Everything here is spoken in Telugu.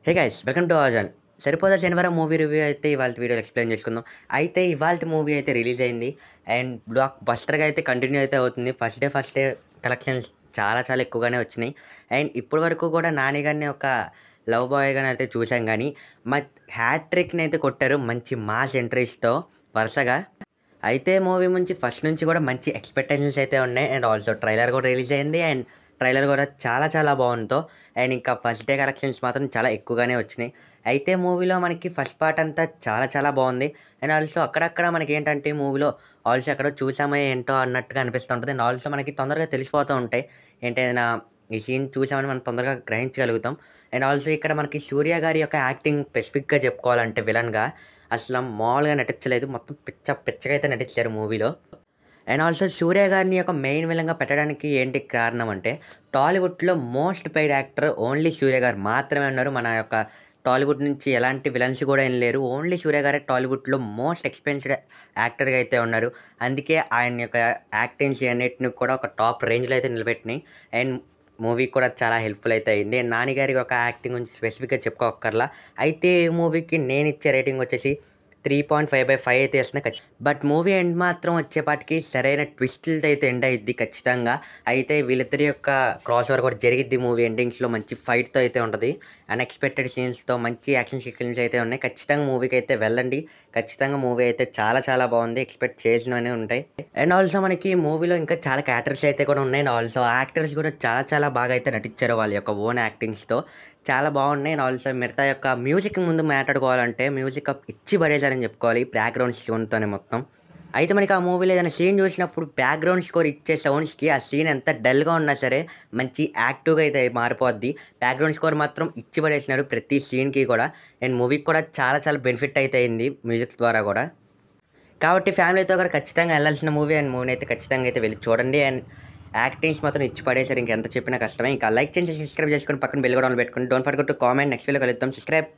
Hey guys welcome to our channel. Saripodhaa Sanivaaram movie review అయితే ఇవాళ వీడియోలో ఎక్స్ప్లెయిన్ చేసుకుందాం. అయితే ఇవాళ మూవీ అయితే రిలీజ్ అయింది అండ్ బ్లాక్ బస్టర్గా అయితే కంటిన్యూ అయితే అవుతుంది. ఫస్ట్ డే కలెక్షన్స్ చాలా చాలా ఎక్కువగానే వచ్చినాయి. అండ్ ఇప్పటి వరకు కూడా నాని గారిని ఒక లవ్ బాయ్గానే అయితే చూసాం, కానీ మా హ్యాట్రిక్ని అయితే కొట్టారు మంచి మాస్ ఎంట్రీస్తో వరుసగా. అయితే మూవీ నుంచి ఫస్ట్ నుంచి కూడా మంచి ఎక్స్పెక్టేషన్స్ అయితే ఉన్నాయి అండ్ ఆల్సో ట్రైలర్ కూడా రిలీజ్ అయింది అండ్ ట్రైలర్ కూడా చాలా చాలా బాగుందో. అండ్ ఇంకా ఫస్ట్ డే కలెక్షన్స్ మాత్రం చాలా ఎక్కువగానే వచ్చినాయి. అయితే మూవీలో మనకి ఫస్ట్ పార్ట్ అంతా చాలా చాలా బాగుంది అండ్ ఆల్సో అక్కడక్కడ మనకి ఏంటంటే మూవీలో ఆల్సో ఎక్కడో చూసామో ఏంటో అన్నట్టుగా అనిపిస్తుంటుంది అండ్ ఆల్సో మనకి తొందరగా తెలిసిపోతూ ఉంటాయి ఏంటైనా ఈ సీన్ చూసామని మనం తొందరగా గ్రహించగలుగుతాం. అండ్ ఆల్సో ఇక్కడ మనకి సూర్య గారి యొక్క యాక్టింగ్ స్పెసిఫిక్గా చెప్పుకోవాలంటే విలన్గా అసలు మామూలుగా నటించలేదు, మొత్తం పిచ్చగా అయితే నటించారు మూవీలో. అండ్ ఆల్సో సూర్య గారిని ఒక మెయిన్ విలన్గా పెట్టడానికి ఏంటి కారణం అంటే టాలీవుడ్లో మోస్ట్ పెయిడ్ యాక్టర్ ఓన్లీ సూర్య గారు మాత్రమే ఉన్నారు. మన యొక్క టాలీవుడ్ నుంచి ఎలాంటి విలన్స్ కూడా ఏం లేరు, ఓన్లీ సూర్య గారే టాలీవుడ్లో మోస్ట్ ఎక్స్పెన్సివ్ యాక్టర్గా అయితే ఉన్నారు. అందుకే ఆయన యొక్క యాక్టింగ్స్ అన్నిటిని కూడా ఒక టాప్ రేంజ్లో అయితే నిలబెట్టినాయి అండ్ మూవీ కూడా చాలా హెల్ప్ఫుల్ అయితే అయింది. నాని గారికి ఒక యాక్టింగ్ గురించి స్పెసిఫిక్గా చెప్పుకోకర్లా. అయితే ఈ మూవీకి నేను ఇచ్చే రేటింగ్ వచ్చేసి 3.5/5 అయితే ఇస్తున్నా బట్ మూవీ ఎండ్ మాత్రం వచ్చేపాటికి సరైన ట్విస్టులతో అయితే ఎండ్ అయ్యిద్ది ఖచ్చితంగా. అయితే వీళ్ళిద్దరి యొక్క క్రాస్ ఓవర్ కూడా జరిగిద్ది మూవీ ఎండింగ్స్లో, మంచి ఫైట్తో అయితే ఉంటుంది, అన్ఎక్స్పెక్టెడ్ సీన్స్తో మంచి యాక్షన్ సీక్వెన్స్ అయితే ఉన్నాయి. ఖచ్చితంగా మూవీకి అయితే వెళ్ళండి. ఖచ్చితంగా మూవీ అయితే చాలా చాలా బాగుంది, ఎక్స్పెక్ట్ చేసినవన్నీ ఉంటాయి. అండ్ ఆల్సో మనకి మూవీలో ఇంకా చాలా క్యారెక్టర్స్ అయితే కూడా ఉన్నాయి అండ్ ఆల్సో యాక్టర్స్ కూడా చాలా చాలా బాగా అయితే నటించారు వాళ్ళ యొక్క ఓన్ యాక్టింగ్స్తో, చాలా బాగున్నాయి. అండ్ ఆల్సో మిగతా యొక్క మ్యూజిక్ ముందు మాట్లాడుకోవాలంటే మ్యూజిక్ ఇచ్చి పడేశారని చెప్పుకోవాలి బ్యాక్గ్రౌండ్ స్టోన్తోనే మొత్తం. అయితే మనకి ఆ మూవీలో ఏదైనా సీన్ చూసినప్పుడు బ్యాక్గ్రౌండ్ స్కోర్ ఇచ్చే సౌండ్స్కి ఆ సీన్ ఎంత డల్గా ఉన్నా సరే మంచి యాక్టివ్గా అయితే మారిపోద్ది. బ్యాక్గ్రౌండ్ స్కోర్ మాత్రం ఇచ్చి పడేసినారు ప్రతి సీన్కి కూడా అండ్ మూవీకి కూడా చాలా చాలా బెనిఫిట్ అయితే అయింది మ్యూజిక్ ద్వారా కూడా. కాబట్టి ఫ్యామిలీతో కూడా ఖచ్చితంగా వెళ్ళాల్సిన మూవీ అండ్ మూవీని అయితే ఖచ్చితంగా అయితే వెళ్ళి చూడండి. అండ్ యాక్టింగ్స్ మాత్రం ఇచ్చి పడేసారు, ఇంకెంత చెప్పినా కష్టమే. ఇంకా లైక్ చేసి సబ్స్క్రైబ్ చేసుకొని పక్కన బెల్ కూడా పెట్టుకుని don't forget to comment. Next video కలుద్దాం. సబ్స్క్రైబ్.